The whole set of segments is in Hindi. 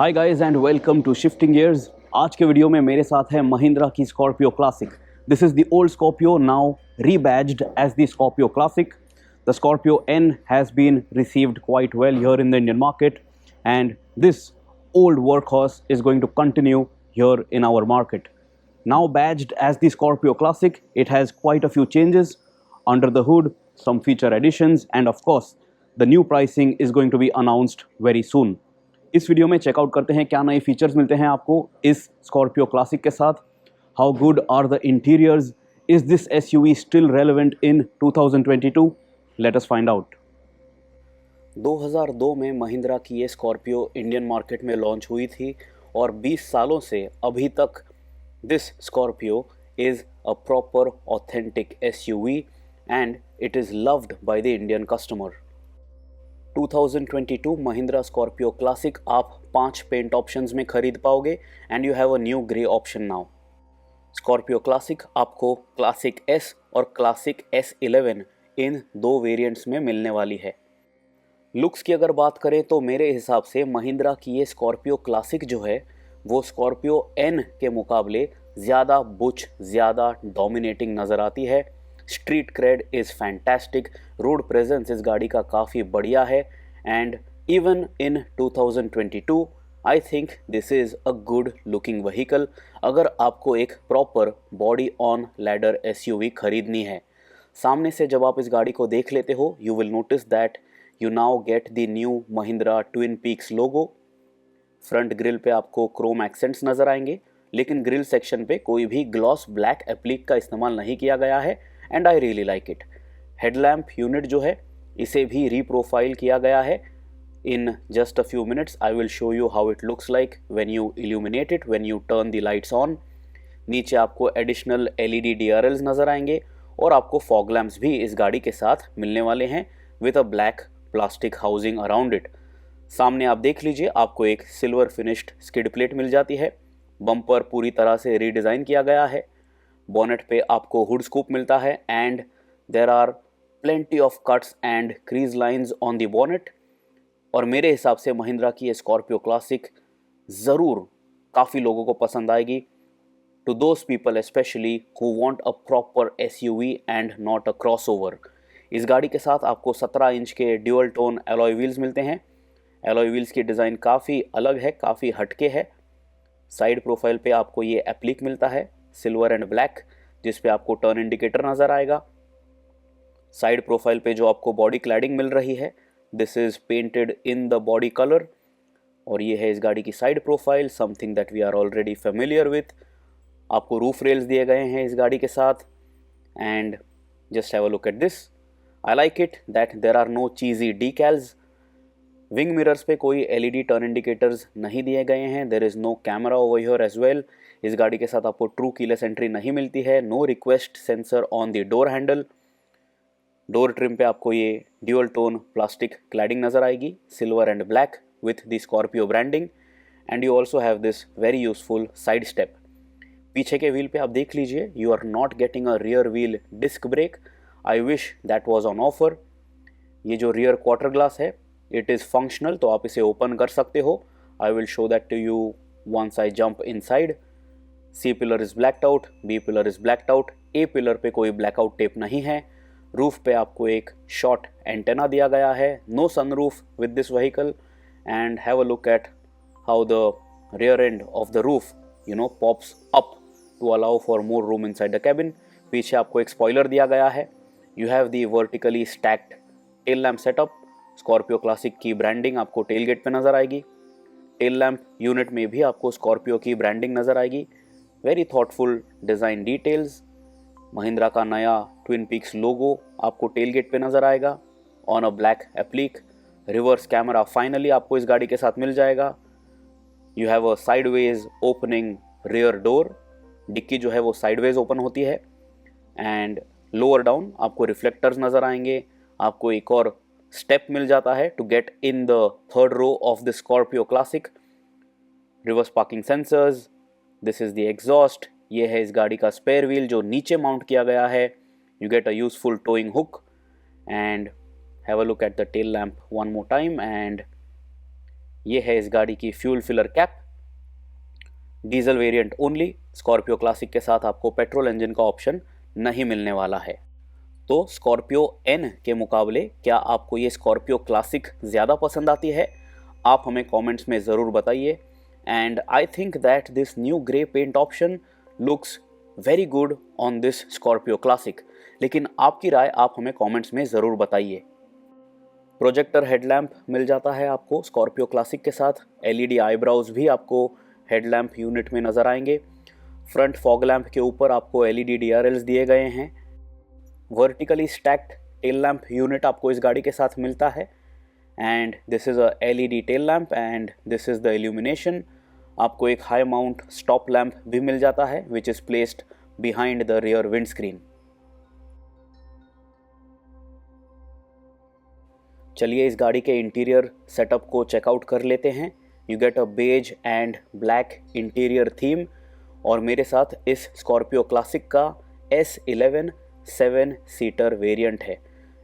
Hi guys and welcome to Shifting Gears. आज के वीडियो में मेरे साथ है महिंद्रा की Scorpio Classic. This is the old Scorpio now rebadged as the Scorpio Classic. The Scorpio N has been received quite well here in the Indian market, and this old workhorse is going to continue here in our market. Now badged as the Scorpio Classic, it has quite a few changes under the hood, some feature additions, and of course, the new pricing is going to be announced very soon. इस वीडियो में चेकआउट करते हैं क्या नए फीचर्स मिलते हैं आपको इस स्कॉर्पियो क्लासिक के साथ। How good are the interiors, is this SUV still relevant in 2022? Let us find out. 2002 में महिंद्रा की ये स्कॉर्पियो इंडियन मार्केट में लॉन्च हुई थी और 20 सालों से अभी तक this Scorpio is a proper authentic SUV and it is loved by the Indian customer. 2022 Mahindra Scorpio Classic आप 5 पेंट ऑप्शंस में खरीद पाओगे and you have a new grey option now. Scorpio classic आपको क्लासिक एस और क्लासिक S11 इन 2 वेरिएंट्स में मिलने वाली है। लुक्स की अगर बात करें तो मेरे हिसाब से महिंद्रा की ये स्कॉर्पियो क्लासिक जो है वो स्कॉर्पियो N के मुकाबले ज़्यादा बुच, ज़्यादा डोमिनेटिंग नज़र आती है। Street cred is fantastic, road presence इस गाड़ी का काफ़ी बढ़िया है and even in 2022 I think this is a good looking vehicle अगर आपको एक proper body on ladder SUV खरीदनी है। सामने से जब आप इस गाड़ी को देख लेते हो you will notice that you now get the new Mahindra twin peaks logo. Front grille पे आपको क्रोम एक्सेंट्स नज़र आएंगे, लेकिन ग्रिल सेक्शन पे कोई भी ग्लॉस ब्लैक एप्लिक का इस्तेमाल नहीं किया गया है and I really like it. Headlamp unit जो है इसे भी रीप्रोफाइल किया गया है। In just a few minutes I will show you how it looks like when you illuminate it, when U turn the lights on. नीचे आपको एडिशनल LED DRLs नज़र आएंगे और आपको फॉग लैम्प्स भी इस गाड़ी के साथ मिलने वाले हैं with a black plastic housing around it. सामने आप देख लीजिए आपको एक सिल्वर फिनिश्ड स्किड प्लेट मिल जाती है। बम्पर पूरी तरह से रीडिज़ाइन किया गया है। बोनेट पे आपको हुड स्कूप मिलता है and there are plenty of cuts and crease lines on the bonnet. और मेरे हिसाब से महिंद्रा की ये स्कॉर्पियो क्लासिक ज़रूर काफ़ी लोगों को पसंद आएगी, to those people specially who want a proper SUV and not a crossover. इस गाड़ी के साथ आपको 17 इंच के ड्यूअल टोन एलॉय व्हील्स मिलते हैं। एलॉय व्हील्स की डिज़ाइन काफ़ी अलग है, काफ़ी हटके है। साइड प्रोफाइल पे आपको ये एप्लिक मिलता है सिल्वर एंड ब्लैक, जिस पे आपको टर्न इंडिकेटर नज़र आएगा। साइड प्रोफाइल पे जो आपको बॉडी क्लैडिंग मिल रही है this is painted in the body colour और ये है इस गाड़ी की side profile, something that we are already familiar with. आपको रूफ रेल्स दिए गए हैं इस गाड़ी के साथ and just have a look at this. I like it that there are no cheesy decals. Wing mirrors पे कोई LED टर्न इंडिकेटर्स नहीं दिए गए हैं। There is no camera over here as well. इस गाड़ी के साथ आपको ट्रू कीलेस एंट्री नहीं मिलती है। No request sensor on the door handle. Door trim पे आपको ये ड्यूअल टोन प्लास्टिक क्लैडिंग नज़र आएगी, silver and black with the Scorpio branding and you also have this very useful side step. पीछे के व्हील पे आप देख लीजिए you are not getting a rear wheel disc brake. I wish that was on offer. ये जो रियर क्वार्टर ग्लास है इट इज़ फंक्शनल, तो आप इसे ओपन कर सकते हो। I will show that to you once I jump inside. C pillar is blacked out, B pillar is blacked out, A pillar पे कोई ब्लैकआउट टेप नहीं है। रूफ पे आपको एक शॉर्ट एंटेना दिया गया है। No sunroof with this vehicle and have a look at how the rear end of the roof pops up to allow for more room inside the cabin. पीछे आपको एक स्पॉइलर दिया गया है। You have the vertically stacked tail lamp setup. Scorpio classic की ब्रांडिंग आपको टेल गेट पे नज़र आएगी। टेल लैम्प यूनिट में भी आपको स्कॉर्पियो की ब्रांडिंग नज़र आएगी। Very thoughtful design details. Mahindra का नया ट्विन पीक्स लोगो आपको टेल गेट पे नज़र आएगा on a black applique. Reverse camera finally आपको इस गाड़ी के साथ मिल जाएगा। You have a sideways opening rear door. Dicky जो है वो साइडवेज ओपन होती है एंड लोअर डाउन आपको रिफ्लेक्टर्स नज़र आएंगे। आपको एक और स्टेप मिल जाता है to get in the third row of the Scorpio classic. Reverse parking sensors, this is the exhaust. ये है इस गाड़ी का स्पेयर व्हील जो नीचे माउंट किया गया है। You get a useful towing hook and have a look at the tail lamp one more time and ये है इस गाड़ी की fuel filler cap, diesel variant only. Scorpio classic के साथ आपको पेट्रोल इंजन का ऑप्शन नहीं मिलने वाला है। तो स्कॉर्पियो एन के मुकाबले क्या आपको ये स्कॉर्पियो क्लासिक ज़्यादा पसंद आती है? आप हमें कमेंट्स में ज़रूर बताइए। And I think that this new grey paint option looks very good on this Scorpio classic. लेकिन आपकी राय आप हमें कमेंट्स में ज़रूर बताइए। प्रोजेक्टर हेडलैम्प मिल जाता है आपको स्कॉर्पियो क्लासिक के साथ। एलईडी आईब्राउज भी आपको हेडलैम्प यूनिट में नज़र आएंगे। फ्रंट फॉग लैम्प के ऊपर आपको एलईडी डीआरएल्स दिए गए हैं। Vertically stacked tail lamp unit आपको इस गाड़ी के साथ मिलता है। And this is a LED tail lamp and this is the illumination. आपको एक हाई माउंट स्टॉप लैम्प भी मिल जाता है which is placed behind the rear wind screen. चलिए इस गाड़ी के इंटीरियर सेटअप को चेकआउट कर लेते हैं। You get a beige and black interior theme और मेरे साथ इस स्कॉर्पियो क्लासिक का S11 7 सीटर वेरिएंट है।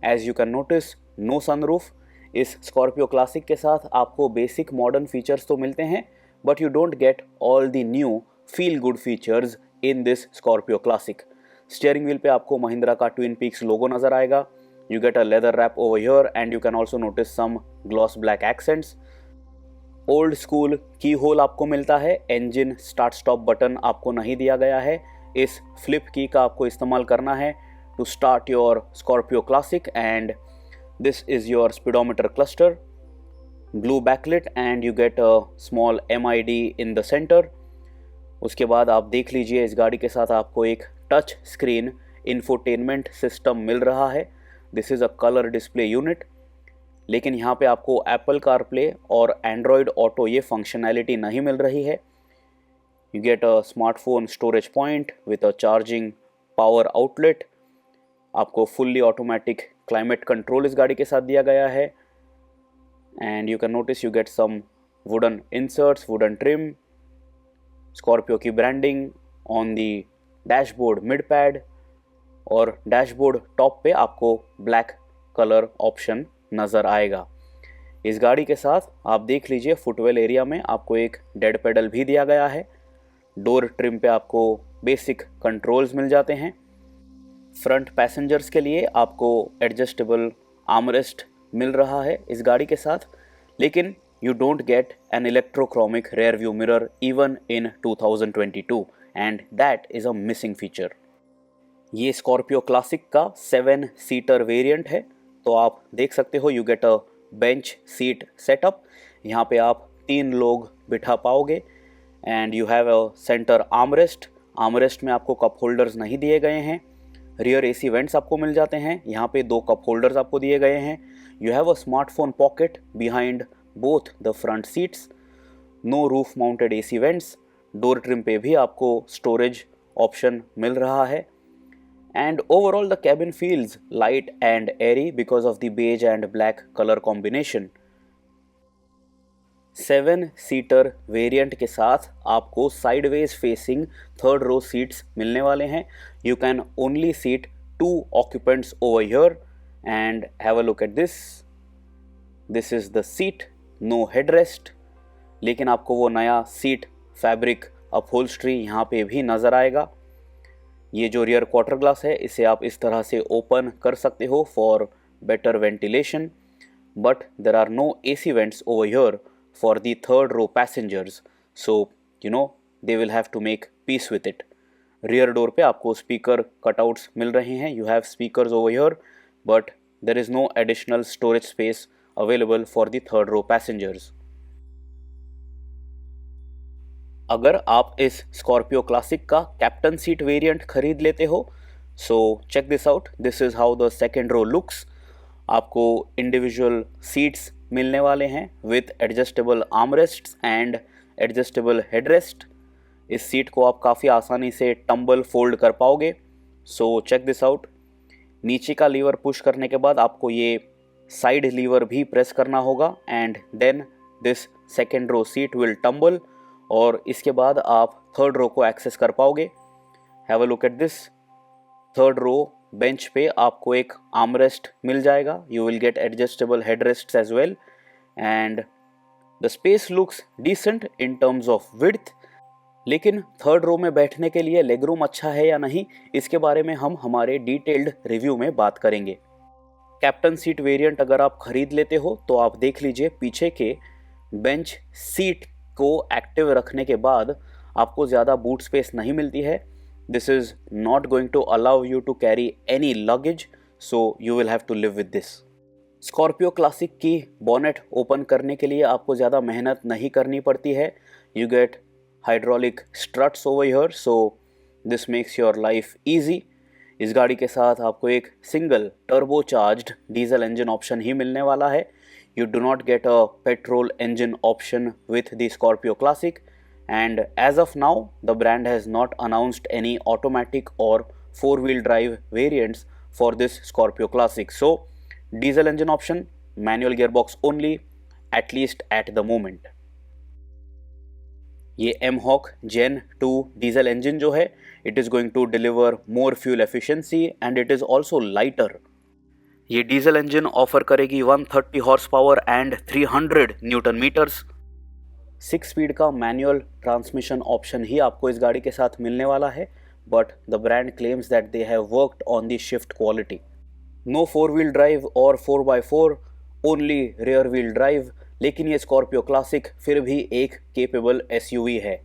As you can notice no sunroof. इस स्कॉर्पियो क्लासिक के साथ आपको बेसिक मॉडर्न फीचर्स तो मिलते हैं but you don't get all the new feel good features in this Scorpio classic. Steering wheel पे आपको महिंद्रा का ट्विन पीक्स लोगो नज़र आएगा। You get a leather wrap over here and you can also notice some gloss black accents. Old school की होल आपको मिलता है। इंजन स्टार्ट स्टॉप बटन आपको नहीं दिया गया है। इस फ्लिप की का आपको इस्तेमाल करना है to start your Scorpio classic. And this is your speedometer cluster, blue backlit and you get a small MID in the centre. उसके बाद आप देख लीजिए इस गाड़ी के साथ आपको एक टच स्क्रीन इंफोटेनमेंट सिस्टम मिल रहा है। This is a colour display unit. लेकिन यहाँ पे आपको एप्पल कारप्ले और एंड्रॉयड ऑटो ये फंक्शनैलिटी नहीं मिल रही है। You get a smartphone storage point with a charging power outlet. आपको फुल्ली ऑटोमेटिक क्लाइमेट कंट्रोल इस गाड़ी के साथ दिया गया है। And you can notice you get some wooden inserts, wooden trim, Scorpio की branding on the dashboard mid pad और डैशबोर्ड टॉप पे आपको ब्लैक कलर ऑप्शन नज़र आएगा। इस गाड़ी के साथ आप देख लीजिए फुटवेल एरिया में आपको एक डेड पेडल भी दिया गया है। डोर ट्रिम पे आपको बेसिक कंट्रोल्स मिल जाते हैं। फ्रंट पैसेंजर्स के लिए आपको एडजस्टेबल आर्मरेस्ट मिल रहा है इस गाड़ी के साथ। लेकिन you don't get an electrochromic rear view mirror even in 2022 and that is a missing feature. ये स्कॉर्पियो क्लासिक का 7 सीटर वेरिएंट है। तो आप देख सकते हो you get a bench seat setup. यहाँ पे आप 3 लोग बिठा पाओगे and you have a centre armrest. Armrest में आपको कप होल्डर्स नहीं दिए गए हैं। रियर AC वेंट्स आपको मिल जाते हैं। यहाँ पे 2 कप होल्डर्स आपको दिए गए हैं। You have a smartphone pocket behind both the front seats. No roof mounted AC vents. डोर ट्रिम पे भी आपको स्टोरेज ऑप्शन मिल रहा है। And overall the cabin feels light and airy because of the beige and black color combination. 7 seater variant के साथ आपको sideways facing third row seats मिलने वाले हैं। You can only seat 2 occupants over here and have a look at this. This is the seat, no headrest. लेकिन आपको वो नया सीट फैब्रिक अपहोल्स्ट्री यहाँ पे भी नज़र आएगा। ये जो रियर क्वार्टर ग्लास है इसे आप इस तरह से ओपन कर सकते हो for better ventilation. But there are no AC vents over here for the third row passengers, so you know they will have to make peace with it. Rear door पे आपको स्पीकर कटआउट्स मिल रहे हैं। You have speakers over here but there is no additional storage space available for the third row passengers. अगर आप इस स्कॉर्पियो क्लासिक का कैप्टन सीट वेरिएंट खरीद लेते हो सो check this out. This is how the second row looks. आपको इंडिविजुअल सीट्स मिलने वाले हैं with adjustable armrests and adjustable headrest. इस सीट को आप काफ़ी आसानी से टम्बल फोल्ड कर पाओगे। So check this out. नीचे का लीवर पुश करने के बाद आपको ये साइड लीवर भी प्रेस करना होगा and then this second row seat will tumble और इसके बाद आप थर्ड रो को एक्सेस कर पाओगे। Have a look at this. Third row bench पे आपको एक आर्मरेस्ट मिल जाएगा। You will get adjustable headrests as well and the space looks decent in terms of width, लेकिन थर्ड रो में बैठने के लिए लेग रूम अच्छा है या नहीं, इसके बारे में हम हमारे डिटेल्ड रिव्यू में बात करेंगे। कैप्टन सीट वेरिएंट अगर आप खरीद लेते हो तो आप देख लीजिए पीछे के बेंच सीट को एक्टिव रखने के बाद आपको ज़्यादा बूट स्पेस नहीं मिलती है। This is not going to allow you to carry any luggage, so you will have to live with this. Scorpio classic की बॉनेट ओपन करने के लिए आपको ज़्यादा मेहनत नहीं करनी पड़ती है। You get hydraulic struts over here, so this makes your life easy. इस गाड़ी के साथ आपको एक single turbocharged diesel engine option ही मिलने वाला है। You do not get a petrol engine option with the Scorpio Classic, and as of now the brand has not announced any automatic or four-wheel drive variants for this Scorpio Classic. So diesel engine option, manual gearbox only, at least at the moment. ये M-Hawk Gen 2 diesel engine जो है, it is going to deliver more fuel efficiency and it is also lighter. ये डीजल इंजन ऑफर करेगी 130 horsepower and 300 newton metres. 6 speed का मैनुअल ट्रांसमिशन ऑप्शन ही आपको इस गाड़ी के साथ मिलने वाला है, but the brand claims that they have worked on the shift quality. No four wheel drive और 4x4, only rear wheel drive, लेकिन ये स्कॉर्पियो क्लासिक फिर भी एक केपेबल एसयूवी है।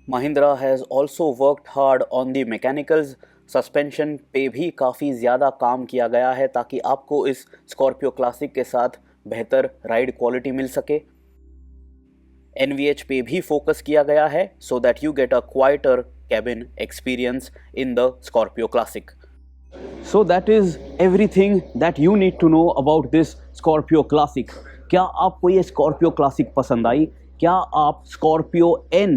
Mahindra has also worked hard on the mechanicals. Suspension पे भी काफ़ी ज़्यादा काम किया गया है ताकि आपको इस स्कॉर्पियो क्लासिक के साथ बेहतर राइड क्वालिटी मिल सके। NVH पे भी फोकस किया गया है so that you get a quieter cabin experience in the Scorpio classic. So that is everything that you need to know about this Scorpio classic. क्या आपको ये स्कॉर्पियो क्लासिक पसंद आई? क्या आप स्कॉर्पियो N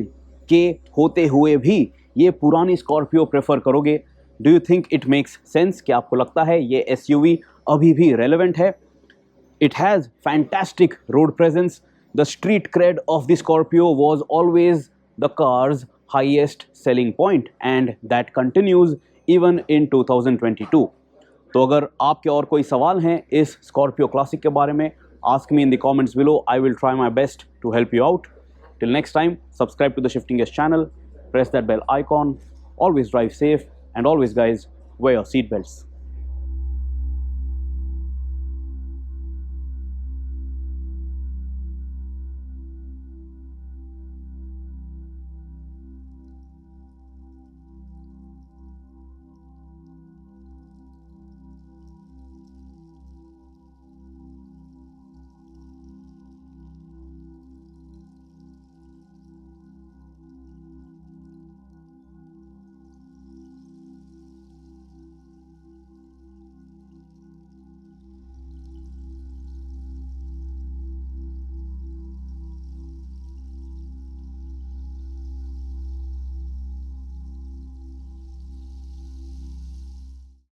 के होते हुए भी ये पुरानी स्कॉर्पियो प्रेफर करोगे? Do you think it makes sense? क्या आपको लगता है ये एसयूवी अभी भी रेलेवेंट है? It has fantastic road presence. The street cred of the Scorpio was always the car's highest selling point and that continues even in 2022। तो अगर आपके और कोई सवाल हैं इस स्कॉर्पियो क्लासिक के बारे में, ask me in the comments below. I will try my best to help you out. Till next time, subscribe to the Shifting Gears channel, press that bell icon, always drive safe, and always guys, wear your seatbelts.